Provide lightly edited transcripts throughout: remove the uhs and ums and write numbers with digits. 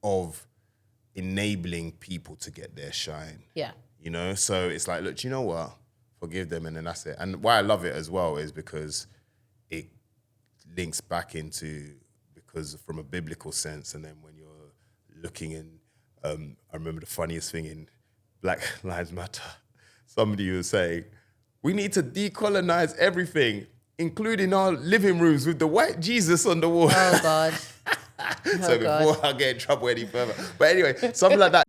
of enabling people to get their shine. Yeah. You know, so it's like, look, do you know what? Forgive them, and then that's it. And why I love it as well is because it links back into, because from a biblical sense, and then when you're looking in, I remember the funniest thing in Black Lives Matter, somebody was saying, we need to decolonize everything, including our living rooms with the white Jesus on the wall. Oh, God. So before I get in trouble any further. But anyway, something like that.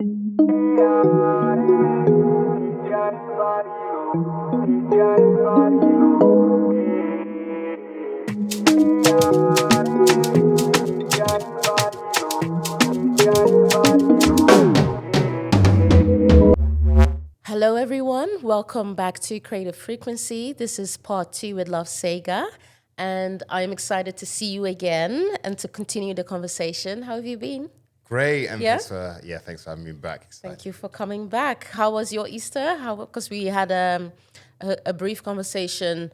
Hello, everyone. Welcome back to Creative Frequency. This is part 2 with Love Ssega, and I'm excited to see you again and to continue the conversation. How have you been? Great, and Yeah? thanks for having me back. Excited. Thank you for coming back. How was your Easter? Because we had a brief conversation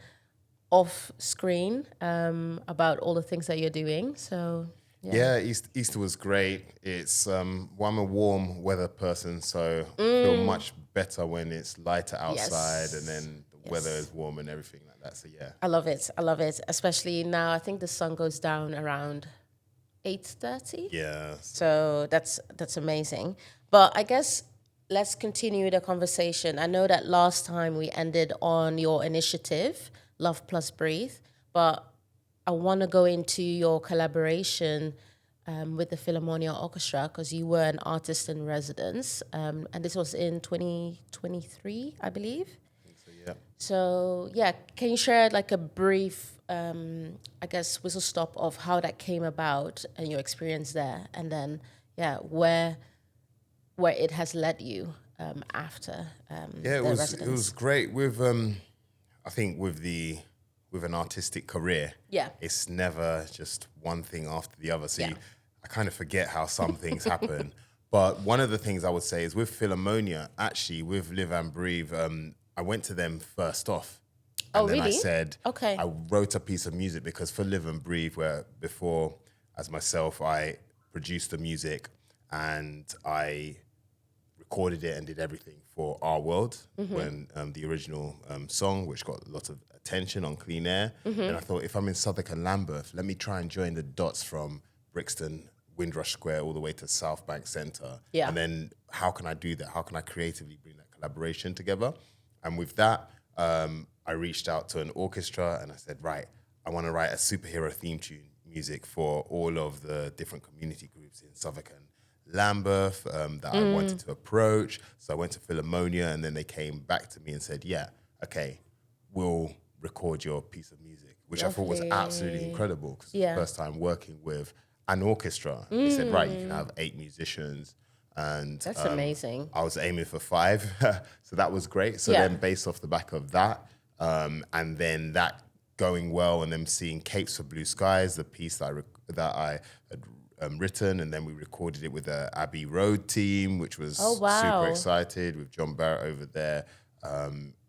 off screen about all the things that you're doing. So yeah, Easter was great. It's well, I'm a warm weather person, so I feel much better when it's lighter outside and then the weather is warm and everything like that. So yeah, I love it. Especially now. I think the sun goes down around 8:30. yeah. So that's amazing. But I guess let's continue the conversation. I know that last time we ended on your initiative, Love Plus Breathe, but I want to go into your collaboration with the Philharmonia Orchestra, because you were an artist in residence, and this was in 2023, I believe. So yeah. So yeah, can you share like a brief, I guess, whistle stop of how that came about and your experience there, and then where it has led you after Yeah, it residence? was great with I think with an artistic career. Yeah. It's never just one thing after the other. So I kind of forget how some things happen. But one of the things I would say is with Philharmonia, actually with Live and Breathe, I went to them first off. And then really? I said, Okay. I wrote a piece of music because for Live and Breathe, where before, as myself, I produced the music and I recorded it and did everything for Our World when the original song, which got a lot of attention on Clean Air. And I thought, if I'm in Southwark and Lambeth, let me try and join the dots from Brixton, Windrush Square, all the way to South Bank Centre. Yeah. And then how can I do that? How can I creatively bring that collaboration together? And with that, I reached out to an orchestra and I said, right, I want to write a superhero theme tune music for all of the different community groups in Southwark and Lambeth that I wanted to approach. So I went to Philharmonia and then they came back to me and said, yeah, okay, we'll record your piece of music, which I thought was absolutely incredible because it's the first time working with an orchestra. They said, right, you can have 8 musicians. And That's amazing. I was aiming for 5, so that was great. So then based off the back of that, and then that going well and then seeing Capes for Blue Skies, the piece that I had written, and then we recorded it with the Abbey Road team, which was super excited, with John Barrett over there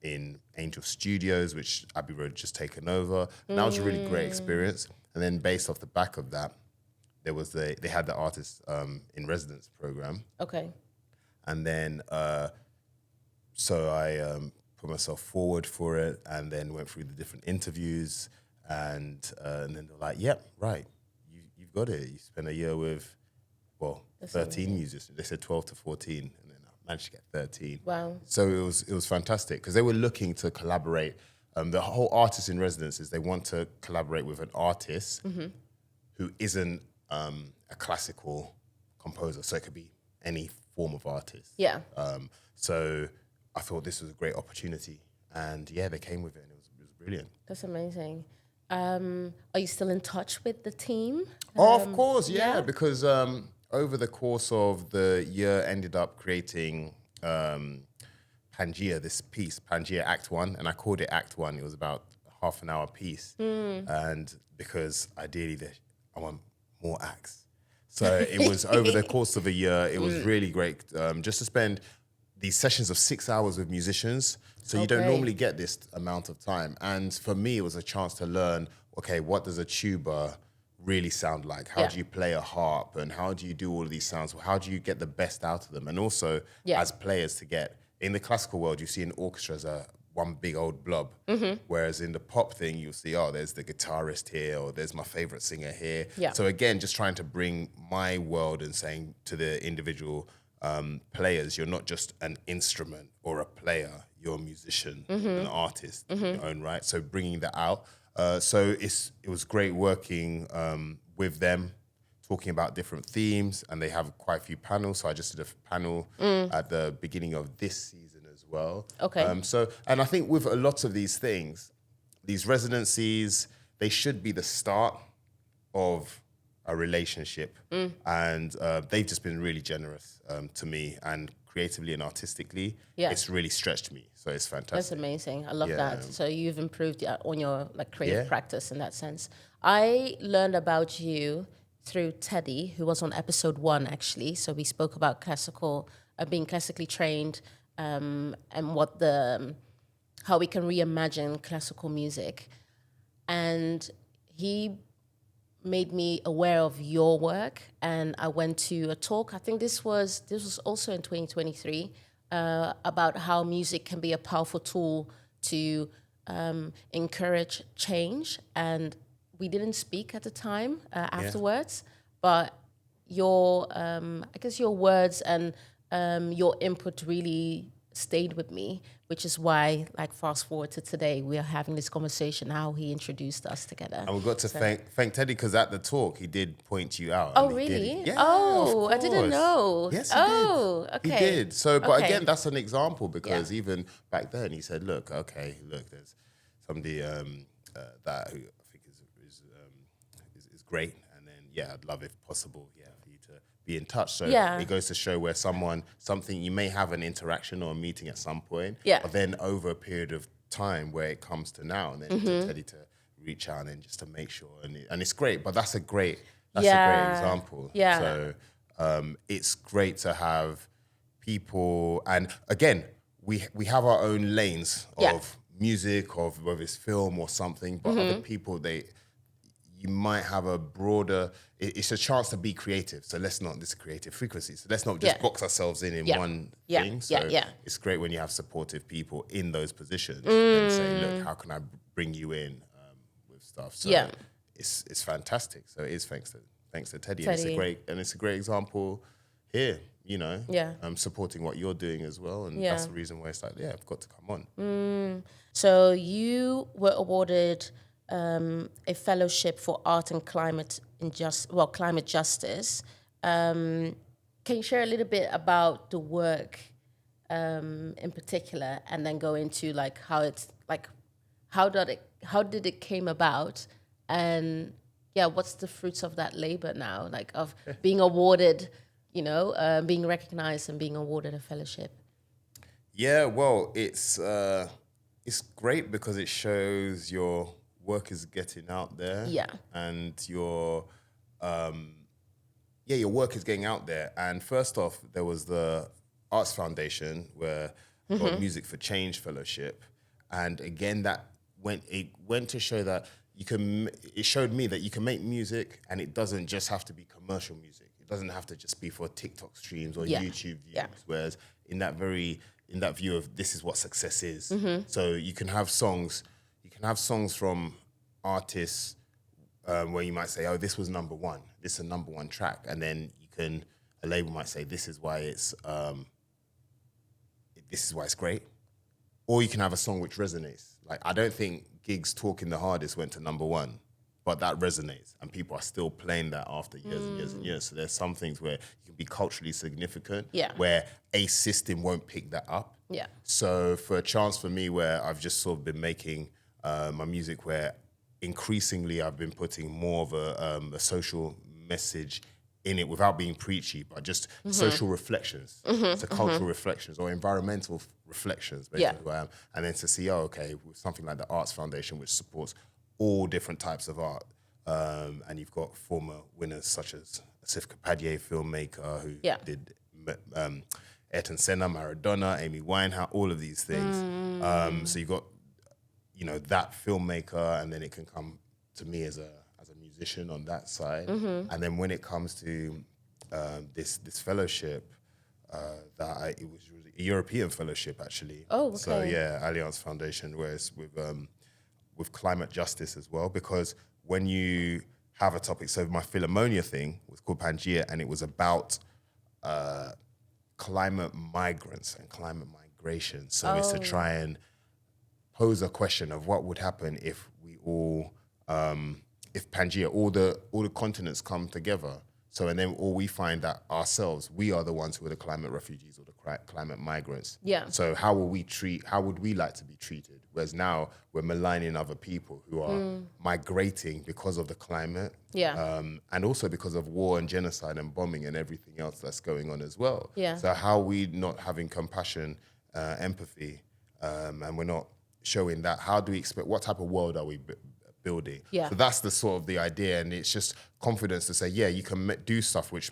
in Angel Studios, which Abbey Road had just taken over. And that was a really great experience. And then based off the back of that, they had the artist in residence program. Okay. And then so I put myself forward for it and then went through the different interviews and then they're like, yep, right, you've got it. You spent a year with, 13 musicians. They said 12 to 14 and then I managed to get 13. Wow. So it was fantastic because they were looking to collaborate. The whole artist in residence is they want to collaborate with an artist who isn't a classical composer, so it could be any form of artist. Yeah. So I thought this was a great opportunity, and they came with it, and it was brilliant. That's amazing. Are you still in touch with the team? Of course, because over the course of the year, ended up creating Pangea, this piece, Pangea Act 1, and I called it Act 1. It was about a half an hour piece, and because ideally I want more acts. So it was over the course of a year, it was really great just to spend these sessions of 6 hours with musicians. So you don't normally get this amount of time. And for me, it was a chance to learn, okay, what does a tuba really sound like? How do you play a harp, and how do you do all of these sounds? How do you get the best out of them? And also, as players, to get in the classical world, you see an orchestra as one big old blob, whereas in the pop thing, you'll see, there's the guitarist here, or there's my favorite singer here. So again, just trying to bring my world and saying to the individual players, you're not just an instrument or a player, you're a musician, an artist in your own right. So bringing that out. So it was great working with them, talking about different themes, and they have quite a few panels. So I just did a panel at the beginning of this season as well. Okay. And I think with a lot of these things, these residencies, they should be the start of a relationship. And they've just been really generous to me, and creatively and artistically, it's really stretched me. So it's fantastic. That's amazing. I love that. So you've improved on your creative practice in that sense. I learned about you through Teddy, who was on episode 1 actually. So we spoke about classical, being classically trained, and how we can reimagine classical music. And he made me aware of your work, and I went to a talk. I think this was also in 2023, about how music can be a powerful tool to encourage change. And we didn't speak at the time afterwards, but your I guess your words and your input really stayed with me, which is why, fast forward to today, we are having this conversation, how he introduced us together. And we've got to thank Teddy, because at the talk, he did point you out. Oh, really? Yeah, oh, I didn't know. Yes, he did. Okay. He did. So, but again, that's an example, because even back then, he said, look, there's somebody that who I think is great. And then, I'd love, if possible, for you to be in touch. So it goes to show where something, you may have an interaction or a meeting at some point, but then over a period of time where it comes to now, and then to Teddy to reach out and then just to make sure, and it's great. But that's a great example. Yeah. So it's great to have people, and again, we have our own lanes of music, of whether it's film or something, but other people, you might have a broader, it's a chance to be creative. So this is creative frequency. So let's not just box ourselves in one thing. So it's great when you have supportive people in those positions and say, look, how can I bring you in with stuff? So it's fantastic. So it is thanks to Teddy. And it's a great example here, supporting what you're doing as well. And that's the reason why it's I've got to come on. So you were awarded a fellowship for art and climate justice. Can you share a little bit about the work in particular, and then go into how did it came about, and what's the fruits of that labor now, of being awarded, being recognized and being awarded a fellowship? Yeah, well, it's great because it shows your work is getting out there, and your work is getting out there. And first off, there was the Arts Foundation, where got Music for Change Fellowship, and again that went to show that it showed me that you can make music, and it doesn't just have to be commercial music. It doesn't have to just be for TikTok streams or YouTube views. Whereas in that view of this is what success is. So you can have songs from artists where you might say, oh, this was number one. This is a number one track. And then a label might say, this is why it's great. Or you can have a song which resonates. I don't think Gigs Talking the Hardest went to number one, but that resonates. And people are still playing that after years and years and years. So there's some things where you can be culturally significant, where a system won't pick that up. Yeah. So for a chance for me, where I've just sort of been making my music, where increasingly I've been putting more of a social message in it without being preachy, but just social reflections, so cultural reflections or environmental reflections, basically where I am. And then to see, with something like the Arts Foundation, which supports all different types of art, and you've got former winners such as Asif Kapadia, filmmaker who did Ayrton Senna, Maradona, Amy Winehouse, all of these things. So you've got, that filmmaker, and then it can come to me as a musician musician on that side. And then when it comes to this fellowship, it was a European fellowship actually. Oh, okay. So yeah, Allianz Foundation, where it's with climate justice as well, because when you have a topic, so my Philomonia thing was called Pangea, and it was about climate migrants and climate migration. So it's to try and pose a question of what would happen if we all, if Pangea, all the continents come together. So, and then all we find that ourselves, we are the ones who are the climate refugees or the climate migrants. Yeah. So how would we like to be treated? Whereas now we're maligning other people who are migrating because of the climate. Yeah. And also because of war and genocide and bombing and everything else that's going on as well. Yeah. So how are we not having compassion, empathy, and we're not showing that? How do we expect, what type of world are we building? Yeah. So that's the sort of the idea, and it's just confidence to say, yeah, you can do stuff which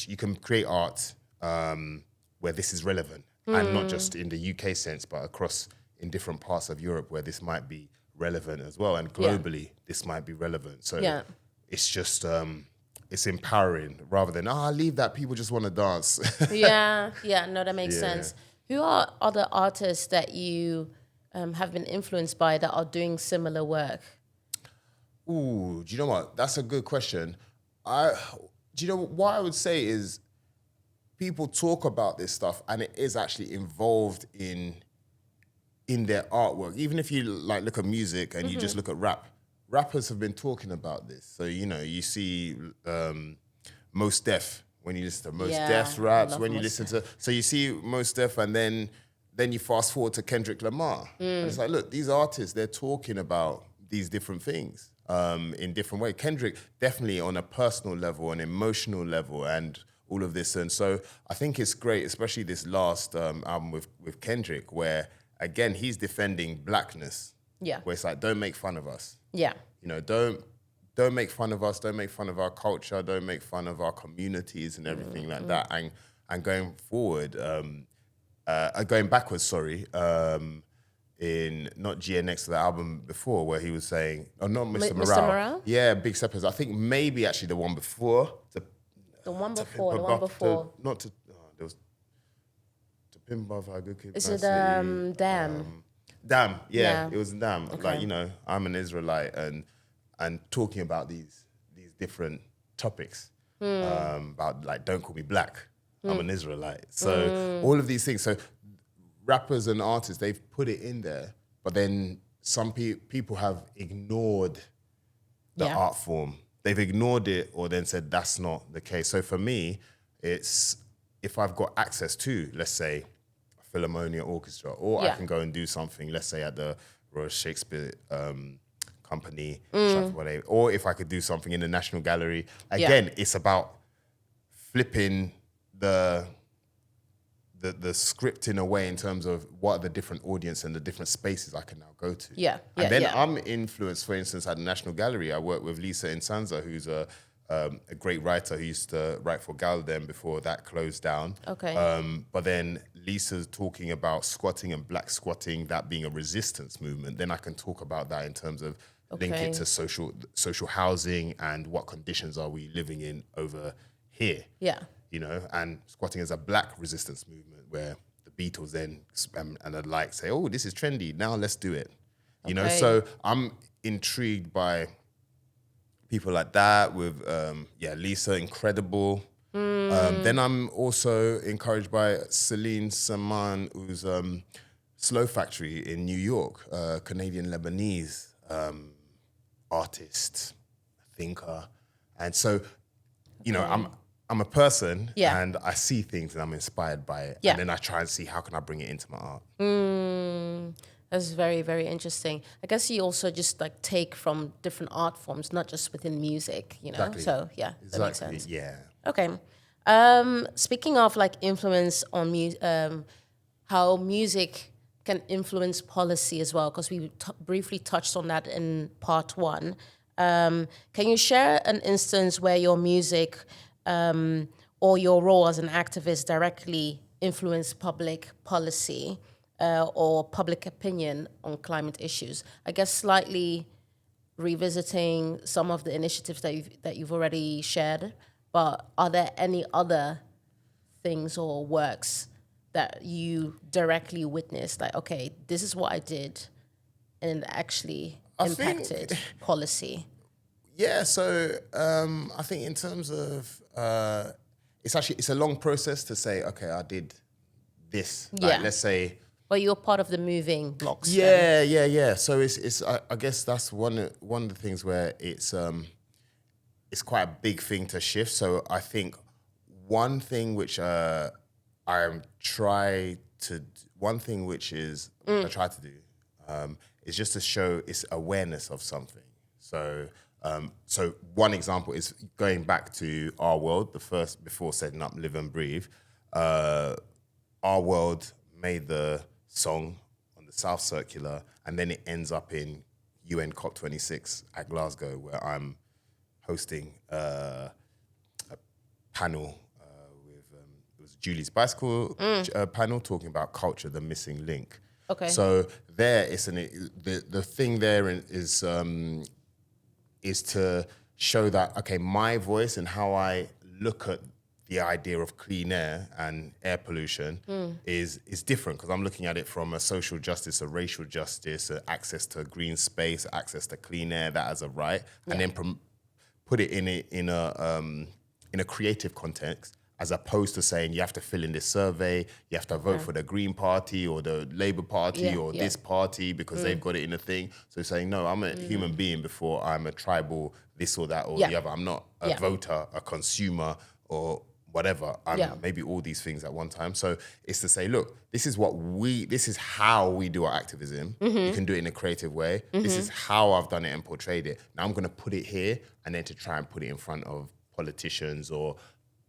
you can create art where this is relevant, and not just in the UK sense, but across in different parts of Europe where this might be relevant as well, and globally this might be relevant. So it's just it's empowering rather than leave that, people just want to dance. No, that makes sense. Who are other artists that you have been influenced by that are doing similar work? Ooh, do you know what? That's a good question. Do you know what I would say is people talk about this stuff and it is actually involved in their artwork. Even if you like look at music and you just look at rap, rappers have been talking about this. So, you know, you see Mos Def, when you listen to Mos Def raps, when you listen to, so you see Mos Def, and then you fast forward to Kendrick Lamar. And it's like, look, these artists, they're talking about these different things in different ways. Kendrick, definitely on a personal level, an emotional level, and all of this. And so I think it's great, especially this last album with Kendrick, where, again, he's defending blackness. Yeah. Where it's like, don't make fun of us. Yeah. You know, don't make fun of us, don't make fun of our culture, don't make fun of our communities and everything like that. And going forward, going backwards, in not GNX, the album before, where he was saying, not Mr. Morale. Mr. Morale? Yeah, Big Steppers. I think maybe actually the one before. The one before. There was To Pimp Buff, How Good Kid. Is it Damn? Damn, yeah, it was Damn. Okay. Like, you know, I'm an Israelite and talking about these different topics about, like, don't call me black. I'm an Israelite. So all of these things. So rappers and artists, they've put it in there, but then some people have ignored the art form. They've ignored it or then said that's not the case. So for me, it's if I've got access to, let's say, a Philharmonia Orchestra, or I can go and do something, let's say at the Royal Shakespeare Company, or if I could do something in the National Gallery. Again, it's about flipping the script in a way in terms of what are the different audience and the different spaces I can now go to. And then I'm influenced, for instance, at the National Gallery. I work with Lisa Insanza, who's a great writer who used to write for Galden before that closed down. But then Lisa's talking about squatting and black squatting, that being a resistance movement. Then I can talk about that in terms of link it to social housing and what conditions are we living in over here. You know, and squatting as a black resistance movement where the Beatles then and the like say, oh, this is trendy, now let's do it. You know, so I'm intrigued by people like that with, Lisa, incredible. Then I'm also encouraged by Celine Saman, who's Slow Factory in New York, Canadian-Lebanese artist, thinker. And so, you know, I'm a person and I see things and I'm inspired by it. And then I try and see how can I bring it into my art. That's very, very interesting. I guess you also just like take from different art forms, not just within music, you know? Exactly. So that makes sense. Yeah. Okay. Speaking of like influence on how music can influence policy as well, because we briefly touched on that in part 1. Can you share an instance where your music or your role as an activist directly influence public policy or public opinion on climate issues? I guess slightly revisiting some of the initiatives that you've already shared, but are there any other things or works that you directly witnessed? Like, okay, this is what I did, and it actually impacted policy. Yeah, so I think in terms of it's a long process to say, okay, I did this. Like, let's say. But you're part of the moving blocks. Then. Yeah. So it's I guess that's one of the things where it's quite a big thing to shift. So I think one thing which I try to do is just to show it's awareness of something. So one example is going back to Our World, the first before setting up Live and Breathe. Our World made the song on the South Circular, and then it ends up in UN COP26 at Glasgow, where I'm hosting a panel with it was Julie's Bicycle panel talking about culture, the missing link. Okay. So there, the thing there is to show that, okay, my voice and how I look at the idea of clean air and air pollution is different, because I'm looking at it from a social justice, a racial justice, access to green space, access to clean air, that as a right, and then put it in a creative context, as opposed to saying you have to fill in this survey, you have to vote for the Green Party or the Labour Party or this party because they've got it in a thing. So saying, no, I'm a human being before I'm a tribal this or that or the other. I'm not a voter, a consumer, or whatever. I'm maybe all these things at one time. So it's to say, look, this is how we do our activism. You can do it in a creative way. This is how I've done it and portrayed it. Now I'm going to put it here, and then to try and put it in front of politicians or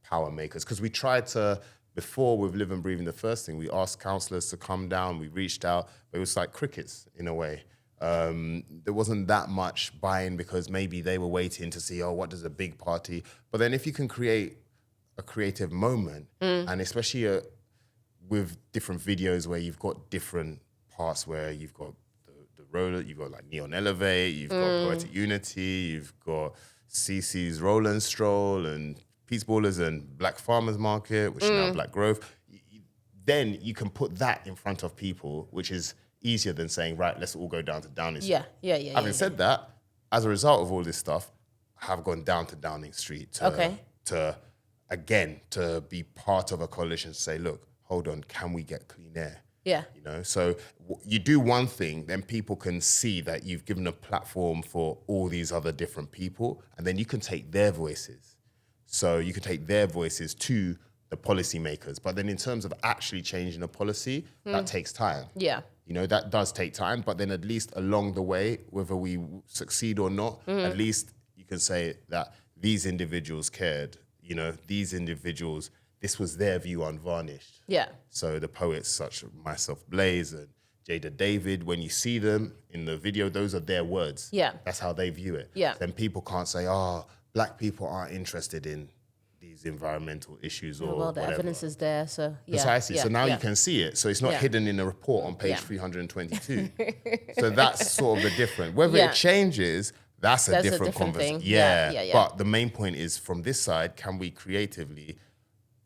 power makers. Because we tried to, before with Live and Breathe, the first thing, we asked councillors to come down, we reached out, but it was like crickets in a way. There wasn't that much buy-in, because maybe they were waiting to see, what does a big party? But then if you can create a creative moment, and especially with different videos where you've got different parts, where you've got the roller, you've got like Neon Elevate, you've got Poetic Unity, you've got CC's Roll and Stroll, and Peace Ballers and Black Farmers Market, which is now Black Grove. Then you can put that in front of people, which is easier than saying, right, let's all go down to Downing Street. Having said that, as a result of all this stuff, I have gone down to Downing Street to be part of a coalition to say, look, hold on, can we get clean air? Yeah. So you do one thing, then people can see that you've given a platform for all these other different people, and then you can take their voices. So you can take their voices to the policymakers. But then in terms of actually changing a policy, that takes time. Yeah. That does take time, but then at least along the way, whether we succeed or not, at least you can say that these individuals cared. These individuals, this was their view unvarnished. Yeah. So the poets such as myself, Blaze, and Jada David, when you see them in the video, those are their words. Yeah. That's how they view it. Yeah. Then people can't say, Black people aren't interested in these environmental issues or well, the whatever. Evidence is there, so Precisely. So now you can see it. So it's not hidden in a report on page 322. So that's sort of the difference. Whether it changes, that's a different conversation. Yeah. But the main point is, from this side, can we creatively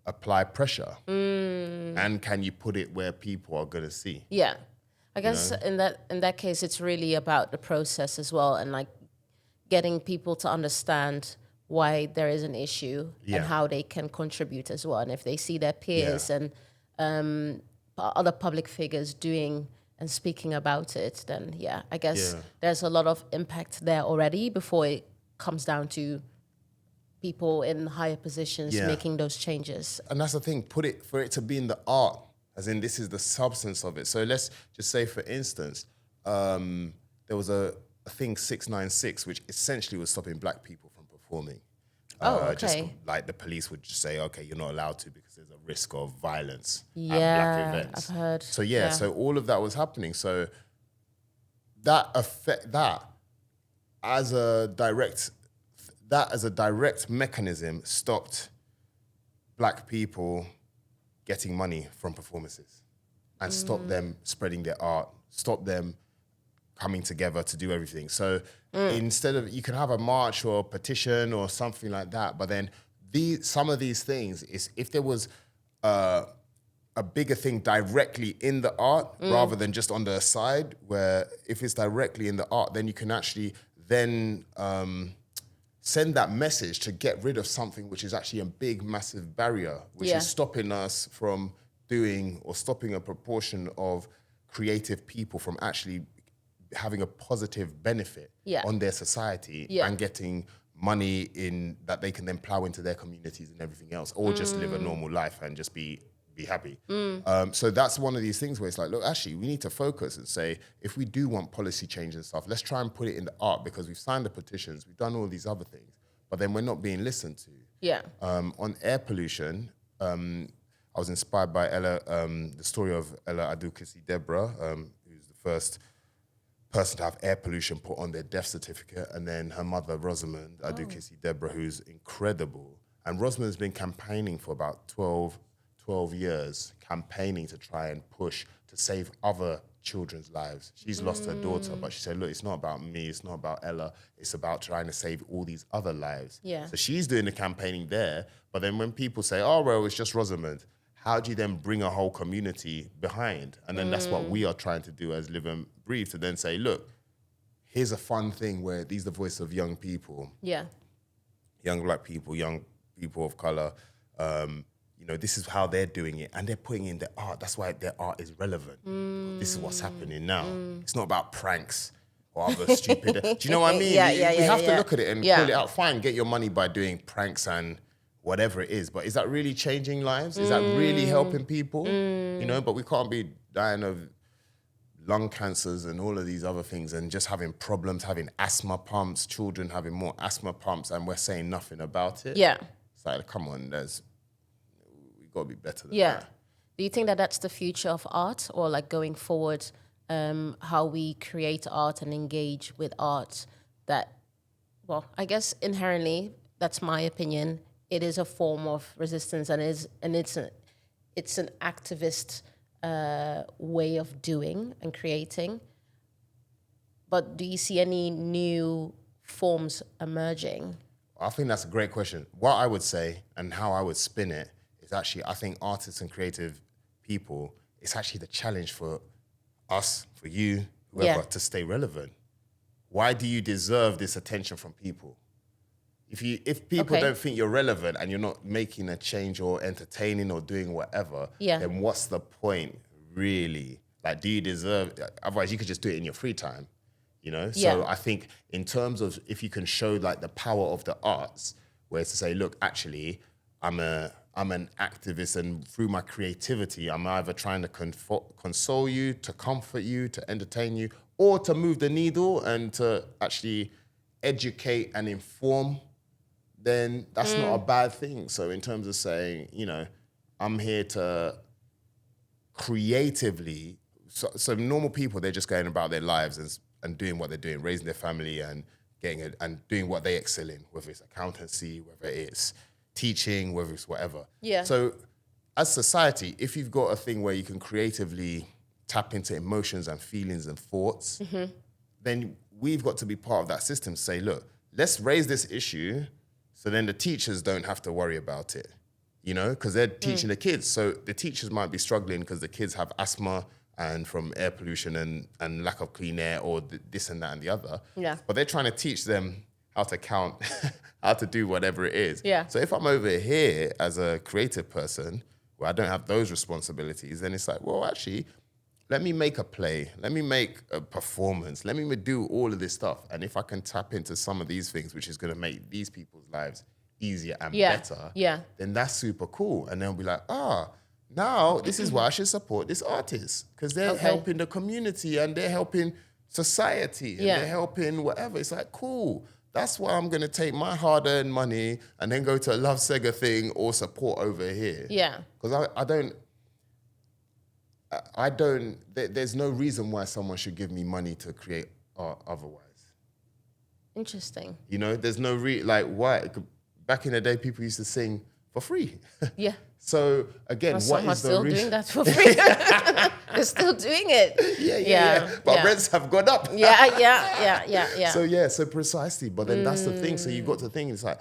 apply pressure? And can you put it where people are going to see? Yeah. I guess in that case, it's really about the process as well, and like getting people to understand why there is an issue and how they can contribute as well. And if they see their peers and other public figures doing and speaking about it, then I guess there's a lot of impact there already before it comes down to people in higher positions making those changes. And that's the thing, for it to be in the art, as in this is the substance of it. So let's just say, for instance, there was a thing 696, which essentially was stopping Black people from performing. Just like the police would just say, okay, you're not allowed to because there's a risk of violence at Black events. I've heard. So so all of that was happening. So that as a direct mechanism stopped Black people getting money from performances, and stopped them spreading their art, stopped them coming together to do everything. So instead of, you can have a march or a petition or something like that, but then some of these things is if there was a bigger thing directly in the art rather than just on the side, where if it's directly in the art, then you can actually then send that message to get rid of something which is actually a big, massive barrier, which is stopping us from doing or stopping a proportion of creative people from actually having a positive benefit on their society and getting money in that they can then plow into their communities and everything else, or just live a normal life and just be happy. So that's one of these things where it's like, look, actually, we need to focus and say, if we do want policy change and stuff, let's try and put it in the art, because we've signed the petitions, we've done all these other things, but then we're not being listened to. On air pollution, I was inspired by Ella, the story of Ella Adukisi Deborah, who's the first person to have air pollution put on their death certificate, and then her mother, Rosamond Adukisi Deborah, who's incredible. And Rosamond's been campaigning for about 12 years, campaigning to try and push to save other children's lives. She's lost her daughter, but she said, look, it's not about me, it's not about Ella, it's about trying to save all these other lives. So she's doing the campaigning there, but then when people say, oh, well, it's just Rosamond, how do you then bring a whole community behind? And then that's what we are trying to do as Live and Breathe, to then say, look, here's a fun thing where these are the voice of young people. Young Black people, young people of color, you know, this is how they're doing it, and they're putting in their art. That's why their art is relevant. This is what's happening now. It's not about pranks or other stupid. Do you know what I mean? We have to look at it and call it out. Fine, get your money by doing pranks and whatever it is, but is that really changing lives? Is that really helping people? You know, but we can't be dying of lung cancers and all of these other things and just having problems, having asthma pumps, children having more asthma pumps, and we're saying nothing about it. It's like, come on, we've got to be better than that. Do you think that that's the future of art, or like going forward, how we create art and engage with art? That, well, I guess inherently, that's my opinion, it is a form of resistance, and it's an activist way of doing and creating. But do you see any new forms emerging? I think that's a great question. What I would say and how I would spin it is actually, I think artists and creative people, it's actually the challenge for us, for you, whoever, to stay relevant. Why do you deserve this attention from people? If people don't think you're relevant and you're not making a change or entertaining or doing whatever, then what's the point, really? Like, do you deserve? Otherwise, you could just do it in your free time, you know. So I think in terms of, if you can show like the power of the arts, where it's to say, look, actually, I'm an activist, and through my creativity, I'm either trying to console you, to comfort you, to entertain you, or to move the needle and to actually educate and inform, then that's not a bad thing. So in terms of saying, you know, I'm here to creatively, so normal people, they're just going about their lives and doing what they're doing, raising their family and getting it and doing what they excel in, whether it's accountancy, whether it's teaching, whether it's whatever. So as society, if you've got a thing where you can creatively tap into emotions and feelings and thoughts, then we've got to be part of that system to say, look, let's raise this issue so then the teachers don't have to worry about it, you know, because they're teaching the kids. So the teachers might be struggling because the kids have asthma and from air pollution and lack of clean air, or this and that and the other. But they're trying to teach them how to count, how to do whatever it is. So if I'm over here as a creative person where I don't have those responsibilities, then it's like, well, actually, let me make a play. Let me make a performance. Let me do all of this stuff. And if I can tap into some of these things, which is going to make these people's lives easier and better, then that's super cool. And they'll be like, now this is why I should support this artist, because they're helping the community and they're helping society and they're helping whatever. It's like, cool. That's why I'm going to take my hard-earned money and then go to a Love Ssega thing or support over here. Because there's no reason why someone should give me money to create art otherwise. Interesting. You know, there's no why. Back in the day, people used to sing for free. Yeah. So again, Some what are is the still reason? doing that for free. They're still doing it. Yeah. But rents have gone up. Yeah. So precisely. But then that's the thing. So you've got to think, it's like,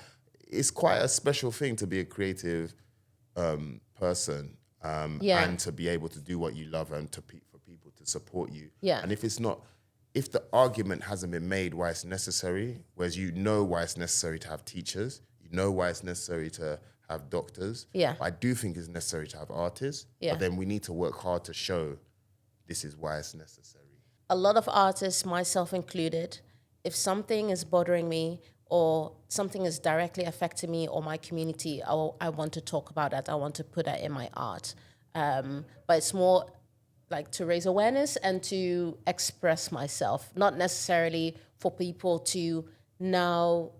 it's quite a special thing to be a creative person and to be able to do what you love and for people to support you. Yeah. And if the argument hasn't been made why it's necessary, whereas you know why it's necessary to have teachers, you know why it's necessary to have doctors. Yeah. I do think it's necessary to have artists. Yeah. But then we need to work hard to show this is why it's necessary. A lot of artists, myself included, if something is bothering me or something is directly affecting me or my community, I want to talk about that. I want to put that in my art. But it's more like to raise awareness and to express myself, not necessarily for people to now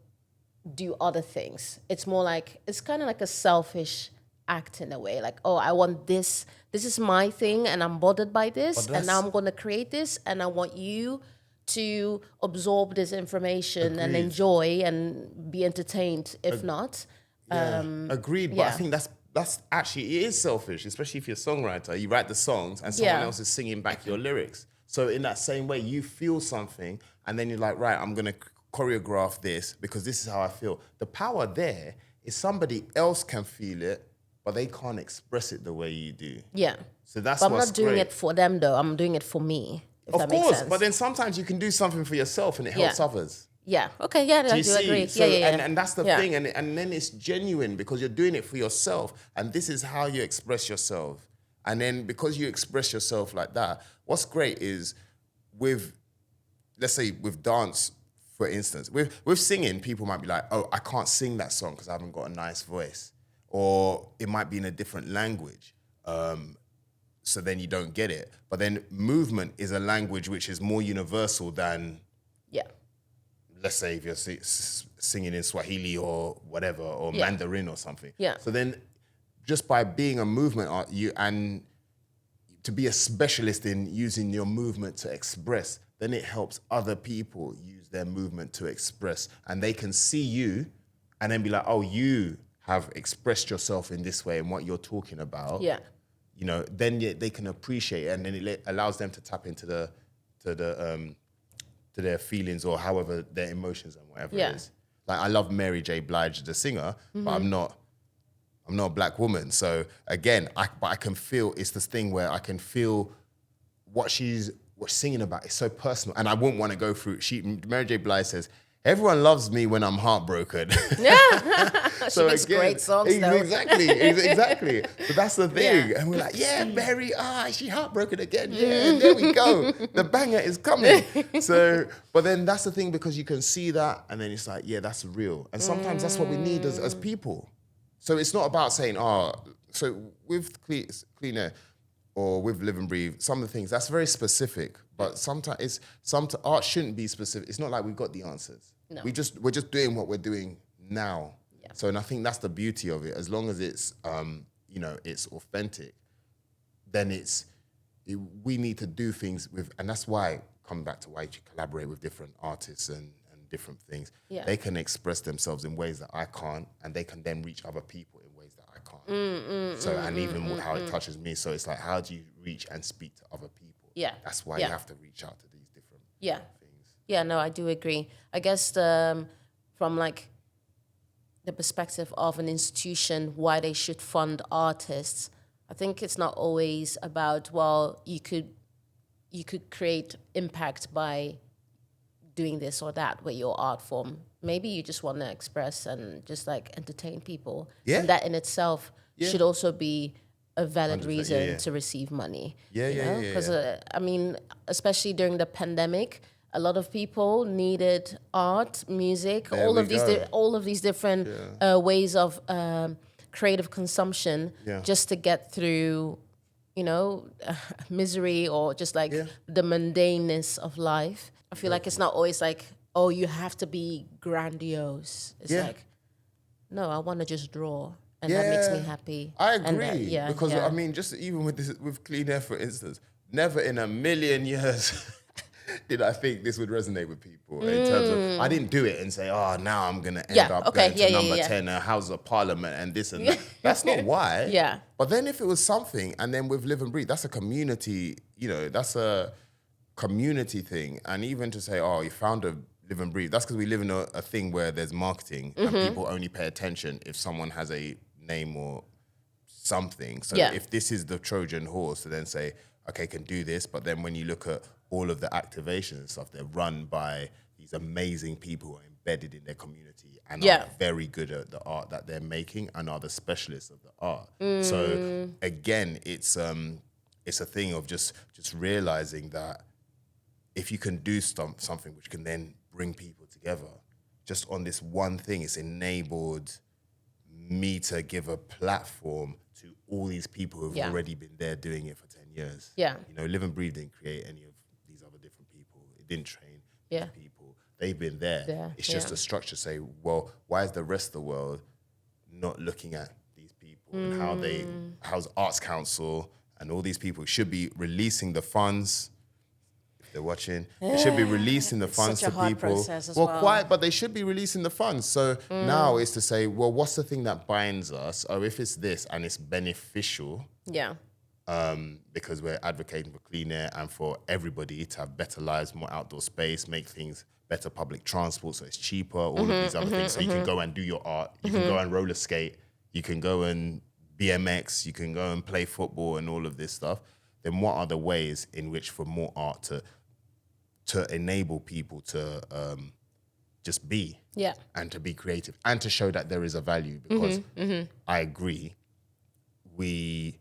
do other things. It's more like, it's kind of like a selfish act in a way. Like, oh, I want this. This is my thing and I'm bothered by this. And now I'm going to create this and I want you to absorb this information and enjoy and be entertained, if not. Agreed. But I think that's actually, it is selfish, especially if you're a songwriter. You write the songs and someone else is singing back your lyrics. So in that same way, you feel something and then you're like, right, I'm going to choreograph this because this is how I feel. The power there is somebody else can feel it, but they can't express it the way you do. Yeah. So that's but I'm what's not doing great. it for them though. I'm doing it for me. If Of that makes course, sense. but then sometimes you can do something for yourself and it helps others. Yeah. Okay. Yeah. I do agree. So, yeah. And that's the thing. And then it's genuine because you're doing it for yourself. And this is how you express yourself. And then because you express yourself like that, what's great is let's say with dance, for instance, with singing, people might be like, oh, I can't sing that song because I haven't got a nice voice. Or it might be in a different language. So then you don't get it. But then movement is a language which is more universal than, let's say if you're singing in Swahili or whatever, or Mandarin or something. Yeah. So then just by being a movement art, and to be a specialist in using your movement to express, then it helps other people use their movement to express. And they can see you and then be like, oh, you have expressed yourself in this way and what you're talking about. Yeah. You know, then they can appreciate it, and then it allows them to tap into to their feelings or however their emotions and whatever it is. Like I love Mary J. Blige, the singer, but I'm not a black woman. So again, I can feel, it's this thing where I can feel what she's singing about. It's so personal, and I wouldn't want to go through. Mary J. Blige says, "Everyone loves me when I'm heartbroken." Yeah. So she makes great songs though. Exactly. So that's the thing. And we're like, yeah, Mary, is she heartbroken again? Yeah, there we go. The banger is coming. So, but then that's the thing, because you can see that and then it's like, yeah, that's real. And sometimes that's what we need as people. So it's not about saying, so with Clean Air or with Live and Breathe, some of the things, that's very specific. But sometimes art shouldn't be specific. It's not like we've got the answers. No. We're just doing what we're doing now. Yeah. So, and I think that's the beauty of it. As long as it's, it's authentic, then we need to do things with, and that's why, coming back to why you collaborate with different artists and different things. Yeah. They can express themselves in ways that I can't, and they can then reach other people in ways that I can't. Even how it touches me. So it's like, how do you reach and speak to other people? Yeah. That's why you have to reach out to these different things. Yeah, no, I do agree. I guess from like the perspective of an institution, why they should fund artists, I think it's not always about, well, you could create impact by doing this or that with your art form. Maybe you just want to express and just like entertain people. Yeah. And that in itself should also be a valid reason to receive money. Because I mean, especially during the pandemic, a lot of people needed art, music, all of these different ways of creative consumption just to get through, misery or just like the mundaneness of life. I feel like it's not always like, oh, you have to be grandiose. It's like, no, I want to just draw. And that makes me happy. I agree. Because I mean, just even with Clean Air, for instance, never in a million years did I think this would resonate with people in terms of, I didn't do it and say, oh, now I'm going to end up going to number 10 House of Parliament and this and that. That's not why. Yeah. But then if it was something, and then with Live and Breathe, that's a community, that's a community thing. And even to say, oh, you found a Live and Breathe, that's because we live in a thing where there's marketing and people only pay attention if someone has a name or something. So if this is the Trojan horse to then say, okay, can do this, but then when you look at all of the activations and stuff, they're run by these amazing people who are embedded in their community and are very good at the art that they're making and are the specialists of the art. So again, it's a thing of just realizing that if you can do something which can then bring people together, just on this one thing, it's enabled me to give a platform to all these people who've already been there doing it for 10 years. Yeah. Live and Breathe didn't create any of these other different people. It didn't train these people. They've been there. It's just a structure to say, well, why is the rest of the world not looking at these people and how's Arts Council and all these people should be releasing the funds. If they're watching, they should be releasing the funds to people. But they should be releasing the funds. So now is to say, well, what's the thing that binds us? Or if it's this and it's beneficial, because we're advocating for clean air and for everybody to have better lives, more outdoor space, make things better public transport so it's cheaper, all of these other things. So you can go and do your art, you can go and roller skate, you can go and BMX, you can go and play football and all of this stuff. Then what are the ways in which for more art to enable people to just be and to be creative and to show that there is a value? Because I agree, we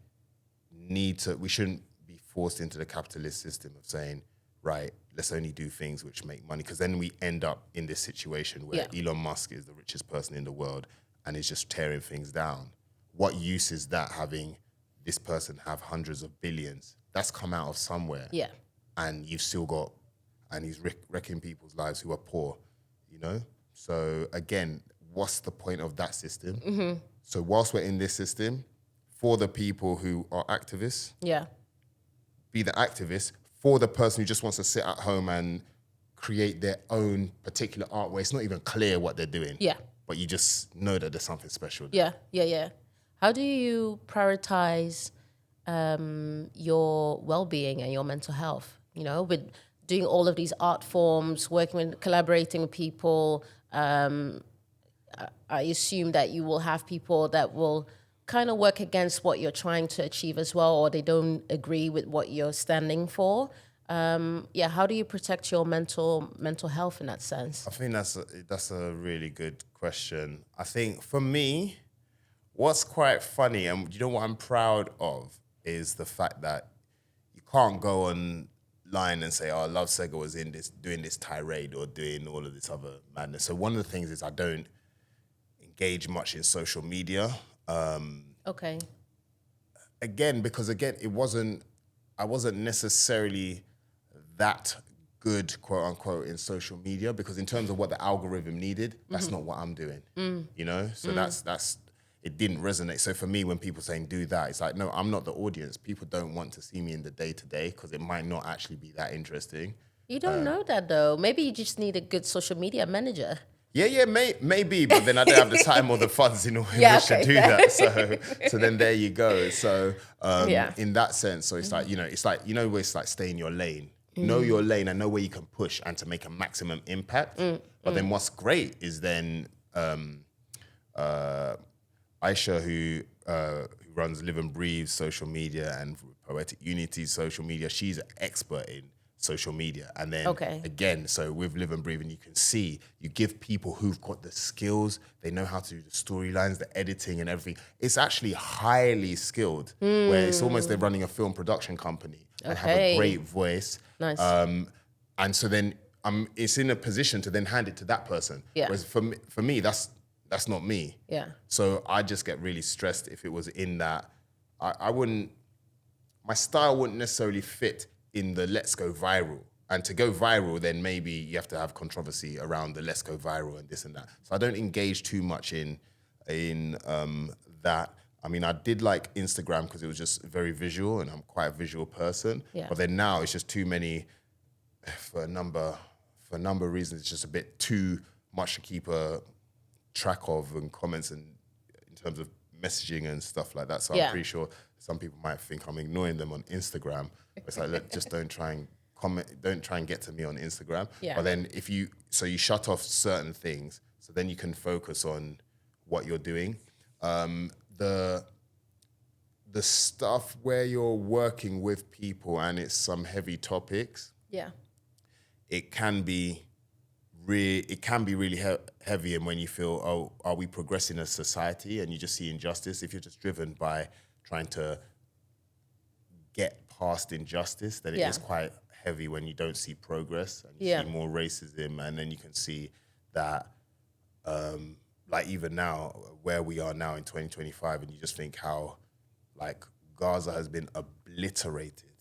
shouldn't be forced into the capitalist system of saying, right, let's only do things which make money, because then we end up in this situation where Elon Musk is the richest person in the world and is just tearing things down. What use is that, having this person have hundreds of billions? That's come out of somewhere. Yeah. And you've still got, and he's wrecking people's lives who are poor, So again, what's the point of that system? So whilst we're in this system, for the people who are activists, be the activist. For the person who just wants to sit at home and create their own particular art where it's not even clear what they're doing. Yeah. But you just know that there's something special there. Yeah. How do you prioritize your well-being and your mental health? With doing all of these art forms, collaborating with people, I assume that you will have people that will kind of work against what you're trying to achieve as well, or they don't agree with what you're standing for. How do you protect your mental health in that sense? I think that's a really good question. I think for me, what's quite funny, and what I'm proud of, is the fact that you can't go online and say, oh, Love Ssega was doing this tirade or doing all of this other madness. So one of the things is I don't engage much in social media. Okay. Because I wasn't necessarily that good, quote unquote, in social media, because in terms of what the algorithm needed, that's not what I'm doing. So that's it didn't resonate. So for me, when people saying do that, it's like, no, I'm not the audience. People don't want to see me in the day-to-day because it might not actually be that interesting. You don't know that though. Maybe you just need a good social media manager. Yeah, maybe, but then I don't have the time or the funds in order to do that. So then there you go. So in that sense, so it's like, where it's like stay in your lane. Know your lane and know where you can push and to make a maximum impact. But then what's great is then Aisha, who runs Live and Breathe social media and Poetic Unity's social media, she's an expert in social media. And then again, so with Live and Breathe, and you can see, you give people who've got the skills, they know how to do the storylines, the editing and everything. It's actually highly skilled, where it's almost they're running a film production company and have a great voice. Nice. And so then it's in a position to then hand it to that person. Yeah. Whereas for me, that's not me. Yeah. So I just get really stressed if it was in that. My style wouldn't necessarily fit in the let's go viral. And to go viral, then maybe you have to have controversy around the let's go viral and this and that. So I don't engage too much in that. I mean, I did like Instagram because it was just very visual and I'm quite a visual person. Yeah. But then now it's just too many for a number of reasons, it's just a bit too much to keep a track of and comments and in terms of messaging and stuff like that. So I'm pretty sure some people might think I'm ignoring them on Instagram. It's like, look, just don't try and comment, don't try and get to me on Instagram. But then you shut off certain things, so then you can focus on what you're doing. The stuff where you're working with people and it's some heavy topics, it can be really heavy. And when you feel, oh, are we progressing as society? And you just see injustice. If you're just driven by trying to get past injustice, then it is quite heavy when you don't see progress and you see more racism. And then you can see that, like even now, where we are now in 2025, and you just think how, like, Gaza has been obliterated.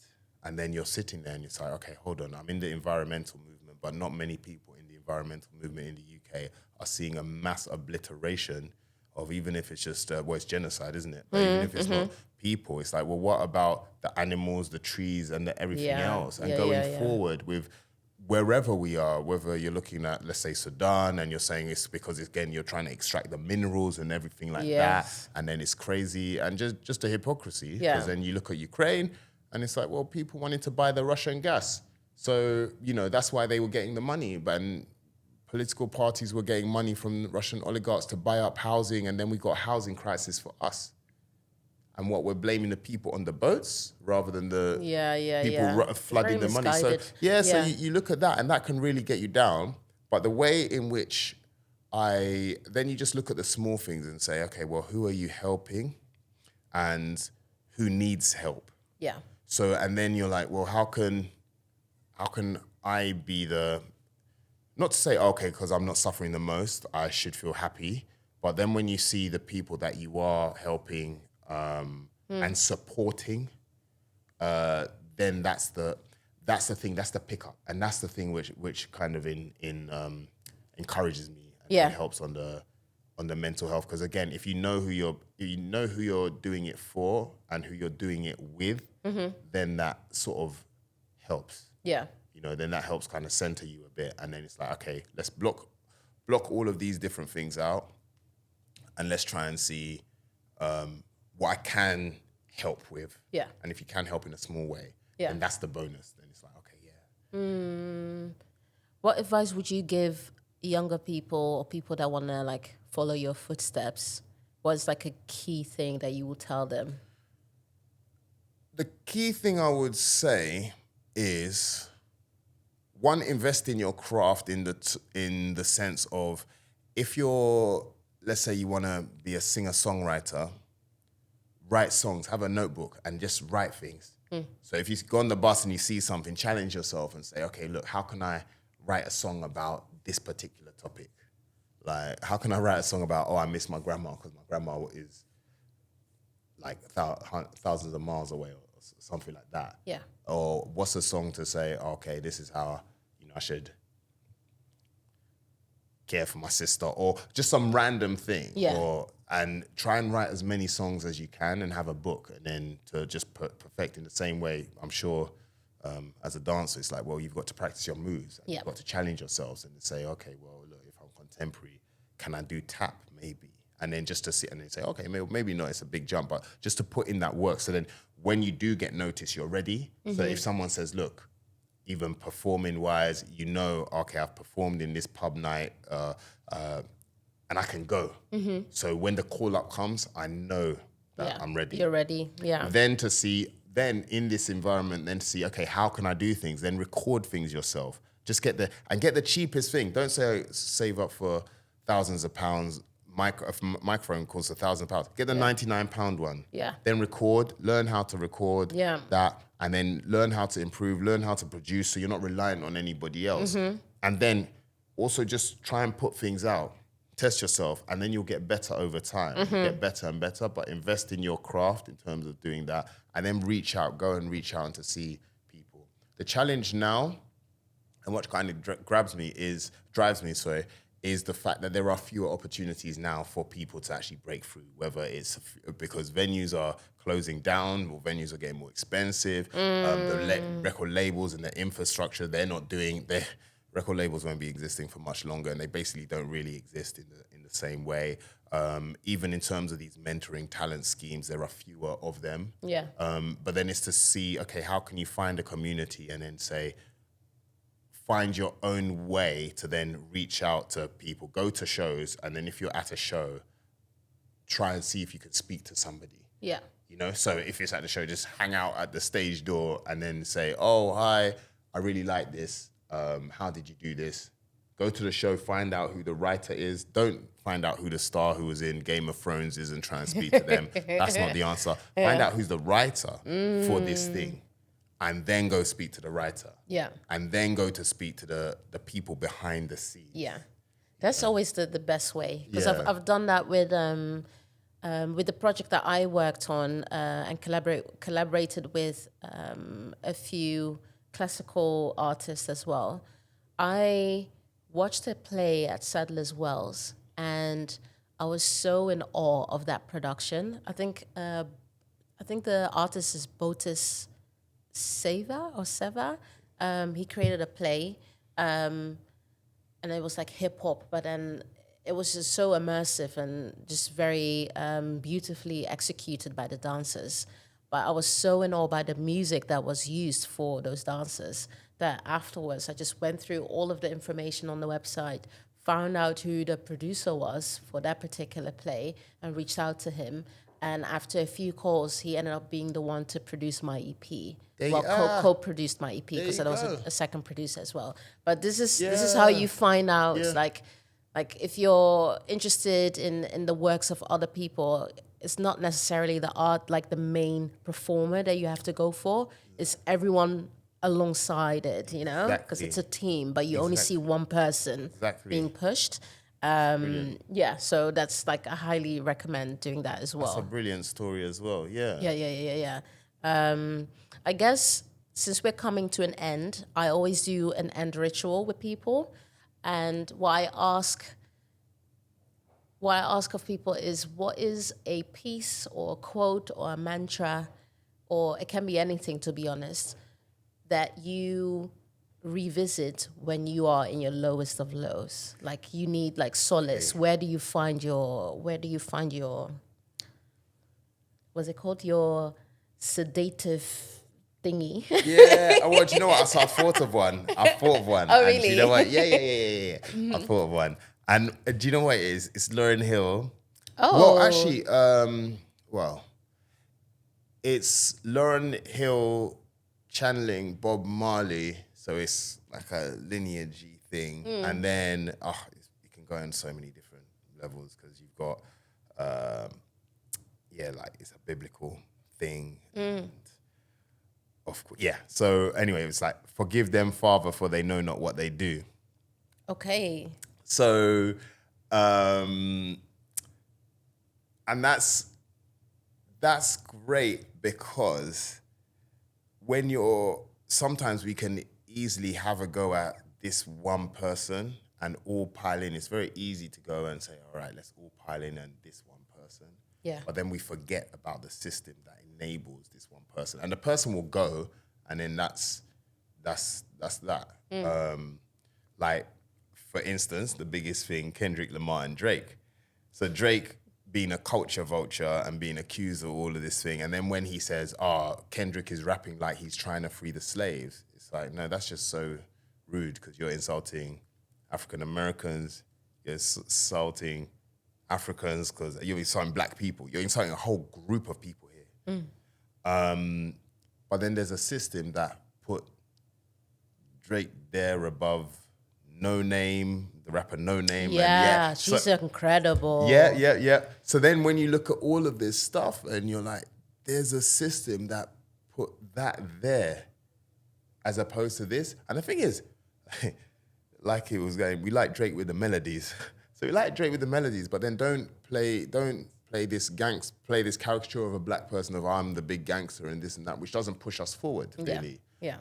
And then you're sitting there and you're like, okay, hold on, I'm in the environmental movement, but not many people in the environmental movement in the UK are seeing a mass obliteration of, even if it's just, it's genocide, isn't it? But even if it's not people, it's like, well, what about the animals, the trees, and everything else? And going forward with wherever we are, whether you're looking at, let's say, Sudan, and you're saying it's because, again, you're trying to extract the minerals and everything like that, and then it's crazy, and just a hypocrisy. Because then you look at Ukraine, and it's like, well, people wanted to buy the Russian gas. So, that's why they were getting the money. But political parties were getting money from Russian oligarchs to buy up housing, and then we got a housing crisis for us. And what we're blaming the people on the boats rather than the people flooding the money. So you look at that, and that can really get you down. But the way in which then you just look at the small things and say, okay, well, who are you helping, and who needs help? Yeah. So, and then you're like, well, how can I be not to say, okay, because I'm not suffering the most, I should feel happy. But then when you see the people that you are helping and supporting, then that's the thing, that's the pickup, and that's the thing which kind of encourages me and helps on the mental health. Because again, if you know who you're doing it for and who you're doing it with, then that sort of helps. Yeah. Then that helps kind of center you a bit, and then it's like, okay, let's block all of these different things out, and let's try and see what I can help with. Yeah. And if you can help in a small way, then that's the bonus. Then it's like, okay, What advice would you give younger people or people that want to like follow your footsteps? What's like a key thing that you will tell them? The key thing I would say is, one, invest in your craft in the sense of, if you're, let's say you want to be a singer-songwriter, write songs, have a notebook, and just write things. So if you go on the bus and you see something, challenge yourself and say, okay, look, how can I write a song about this particular topic? Like, how can I write a song about, I miss my grandma because my grandma is like thousands of miles away, or something like that. Yeah. Or what's a song to say, okay, this is how I should care for my sister, or just some random thing. Yeah. And try and write as many songs as you can and have a book, and then to just perfect in the same way. I'm sure as a dancer, it's like, well, you've got to practice your moves. And you've got to challenge yourselves and say, okay, well, look, if I'm contemporary, can I do tap maybe? And then just to sit and then say, okay, maybe not, it's a big jump, but just to put in that work. So then when you do get noticed, you're ready. So if someone says, look, even performing wise, okay, I've performed in this pub night, and I can go. So when the call up comes, I know that I'm ready. You're ready, yeah. Then in this environment, then to see, okay, how can I do things? Then record things yourself. Just get the cheapest thing. Don't say save up for thousands of pounds. Microphone costs £1,000. Get the £99 one. Yeah. Then record, learn how to record that, and then learn how to improve, learn how to produce, so you're not reliant on anybody else. And then also just try and put things out. Test yourself, and then you'll get better over time. Get better and better, but invest in your craft in terms of doing that, and then go and reach out and to see people. The challenge now, and what kind of drives me, is the fact that there are fewer opportunities now for people to actually break through, whether it's because venues are closing down or venues are getting more expensive. Record labels and the infrastructure, their record labels won't be existing for much longer, and they basically don't really exist in the same way. Even in terms of these mentoring talent schemes, there are fewer of them. Yeah. But then it's to see, okay, how can you find a community and then say, find your own way to then reach out to people, go to shows, and then if you're at a show, try and see if you can speak to somebody. Yeah. You know, so if it's at the show, just hang out at the stage door and then say, oh, hi, I really like this. How did you do this? Go to the show, find out who the writer is. Don't find out who the star who was in Game of Thrones is and try and speak to them. That's not the answer. Yeah. Find out who's the writer for this thing. And then go speak to the writer. Yeah. And then go to speak to the people behind the scenes. Yeah. That's always the best way. Because I've done that with the project that I worked on and collaborated with a few classical artists as well. I watched a play at Sadler's Wells and I was so in awe of that production. I think the artist is Love Ssega. He created a play, and it was like hip hop, but then it was just so immersive and just very beautifully executed by the dancers. But I was so in awe by the music that was used for those dancers that afterwards I just went through all of the information on the website, found out who the producer was for that particular play, and reached out to him. And after a few calls, he ended up being the one to produce my EP. Co-produced my EP because I was a second producer as well. But this is how you find out. Yeah. Like if you're interested in the works of other people, it's not necessarily the art, like the main performer that you have to go for. It's everyone alongside it, you know, because it's a team, but you only see one person being pushed. So that's like I highly recommend doing that as well. That's a brilliant story as well. Yeah. Yeah. I guess since we're coming to an end, I always do an end ritual with people, and what I ask of people is, what is a piece or a quote or a mantra, or it can be anything, to be honest, that you revisit when you are in your lowest of lows, like you need like solace. Okay. Where do you find your what's it called, your sedative thingy? Yeah. Well, do you know what? So I thought of one. Oh, really? And do you know what? Yeah. I thought of one. And do you know what it is? It's Lauryn Hill. Oh. Well, actually, it's Lauryn Hill channeling Bob Marley. So it's like a lineage-y thing. And then, it can go on so many different levels because you've got, like it's a biblical thing. And of course, yeah. So anyway, it's like, forgive them, Father, for they know not what they do. Okay. So, and that's great because sometimes we can easily have a go at this one person and all pile in. It's very easy to go and say, all right, let's all pile in on this one person. Yeah. But then we forget about the system that enables this one person. And the person will go, and then that's that. Like, for instance, the biggest thing, Kendrick Lamar and Drake. So Drake being a culture vulture and being accused of all of this thing. And then when he says, Kendrick is rapping like he's trying to free the slaves, it's like, no, that's just so rude because you're insulting African Americans, you're insulting Africans because you're insulting black people, you're insulting a whole group of people here. But then there's a system that put Drake there above No Name, the rapper No Name. Yeah, she's incredible. Yeah. So then when you look at all of this stuff and you're like, there's a system that put that there as opposed to this. And the thing is, like it was going, we like Drake with the melodies. So we like Drake with the melodies, but then don't play this caricature of a black person of I'm the big gangster and this and that, which doesn't push us forward, really. Yeah.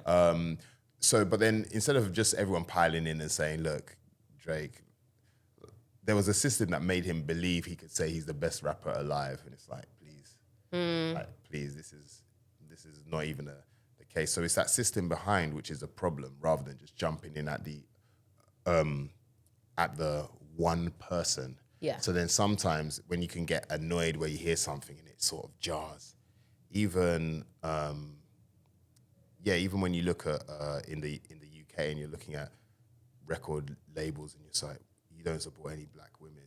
So, but then instead of just everyone piling in and saying, look, Drake, there was a system that made him believe he could say he's the best rapper alive, and it's like, please, this is not even the case. So it's that system behind which is a problem, rather than just jumping in at the one person. Yeah. So then sometimes when you can get annoyed where you hear something and it sort of jars, even when you look at in the UK and you're looking at record labels and you're like, you don't support any black women.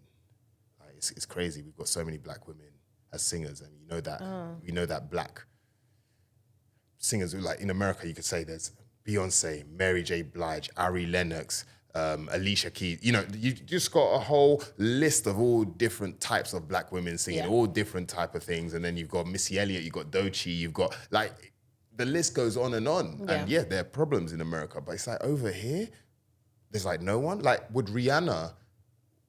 Like, it's crazy. We've got so many black women as singers, and you know that black singers who, like in America, you could say there's Beyonce, Mary J. Blige, Ari Lennox, Alicia Keys. You know, you just got a whole list of all different types of black women singing all different type of things, and then you've got Missy Elliott, you've got Doechii, you've got like the list goes on and on. Yeah. And there are problems in America, but it's like over here, there's like no one. Like with Rihanna,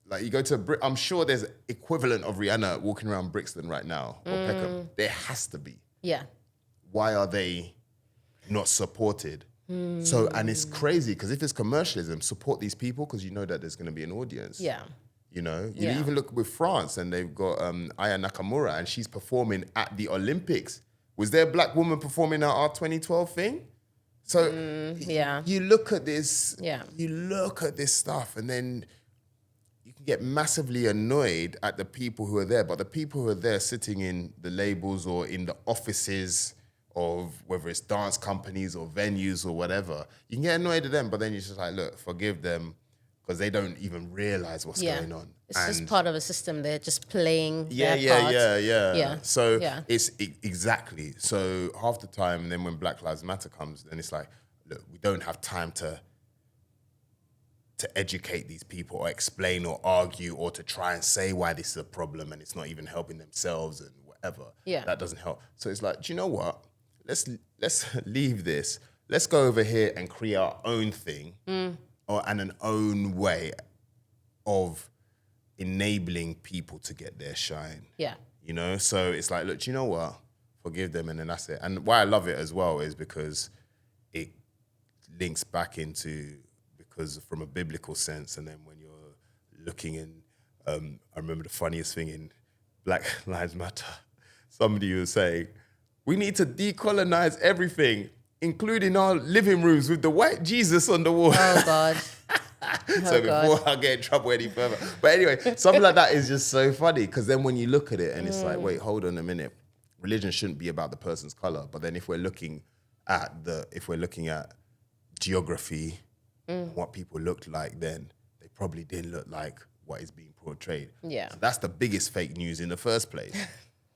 like you go to I'm sure there's equivalent of Rihanna walking around Brixton right now or Peckham. There has to be. Yeah. Why are they not supported? So, and it's crazy because if it's commercialism, support these people because you know that there's going to be an audience. Yeah. You know, you even look with France and they've got Aya Nakamura and she's performing at the Olympics. Was there a black woman performing at our 2012 thing? So you look at this, you look at this stuff and then you can get massively annoyed at the people who are there, but the people who are there sitting in the labels or in the offices of whether it's dance companies or venues or whatever, you can get annoyed at them, but then you're just like, look, forgive them because they don't even realize what's going on. It's just part of a system. They're just playing their part. Yeah. So it's exactly. So half the time, and then when Black Lives Matter comes, then it's like, look, we don't have time to educate these people or explain or argue or to try and say why this is a problem and it's not even helping themselves and whatever. Yeah. That doesn't help. So it's like, do you know what? Let's leave this. Let's go over here and create our own thing and an own way of enabling people to get their shine. Yeah. You know? So it's like, look, do you know what? Forgive them and then that's it. And why I love it as well is because it links back into, because from a biblical sense, and then when you're looking in, I remember the funniest thing in Black Lives Matter, somebody was saying, we need to decolonize everything, including our living rooms with the white Jesus on the wall. Oh, God. So before I get in trouble any further. But anyway, something like that is just so funny because then when you look at it and it's like, wait, hold on a minute. Religion shouldn't be about the person's color. But then if we're looking at geography, what people looked like then, they probably didn't look like what is being portrayed. Yeah. So that's the biggest fake news in the first place.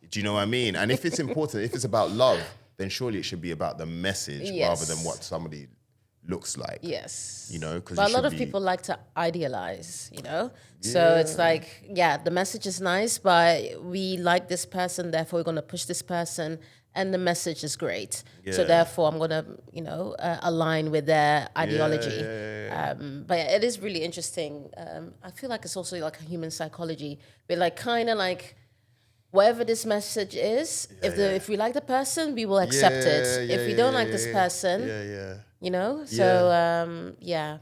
Do you know what I mean? And if it's important, if it's about love, then surely it should be about the message rather than what somebody looks like. Yes. You know, because a lot of people like to idealize, you know? Yeah. So it's like, the message is nice, but we like this person, therefore we're going to push this person, and the message is great. Yeah. So therefore I'm going to, align with their ideology. But it is really interesting. I feel like it's also like a human psychology. We're like kind of like, whatever this message is, if we like the person, we will accept it. If we don't like this person, So,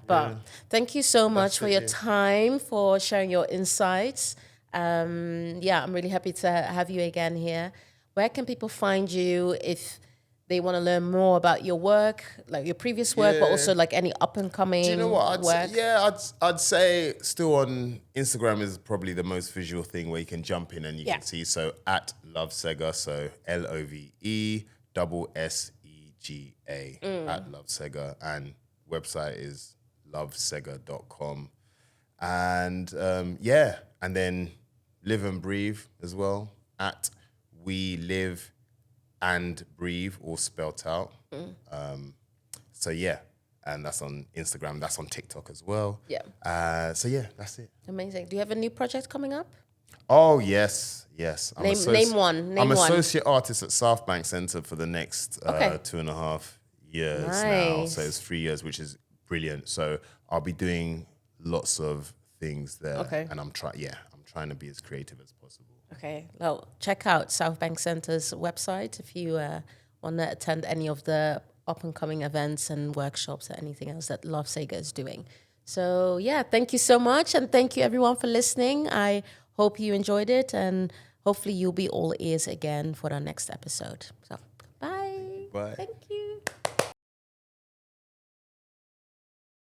But thank you so much for your time, for sharing your insights. I'm really happy to have you again here. Where can people find you if they want to learn more about your work, like your previous work, but also like any up and coming work? Do you know what? I'd say still on Instagram is probably the most visual thing where you can jump in and you can see. So at Love Ssega, so LOVESSEGA at Love Ssega, and website is lovessega.com. And and then Live and Breathe as well at We Live and Breathe, all spelt out. And that's on Instagram. That's on TikTok as well. Yeah. That's it. Amazing. Do you have a new project coming up? Oh, yes. Name one. I'm associate artist at South Bank Centre for the next 2.5 years now. So it's 3 years, which is brilliant. So I'll be doing lots of things there. Okay. And I'm trying to be as creative as possible. Okay. Well, check out South Bank Centre's website if you want to attend any of the up-and-coming events and workshops or anything else that Love Ssega is doing. So yeah, thank you so much. And thank you everyone for listening. I hope you enjoyed it, and hopefully you'll be all ears again for our next episode. So bye. Bye. Thank you.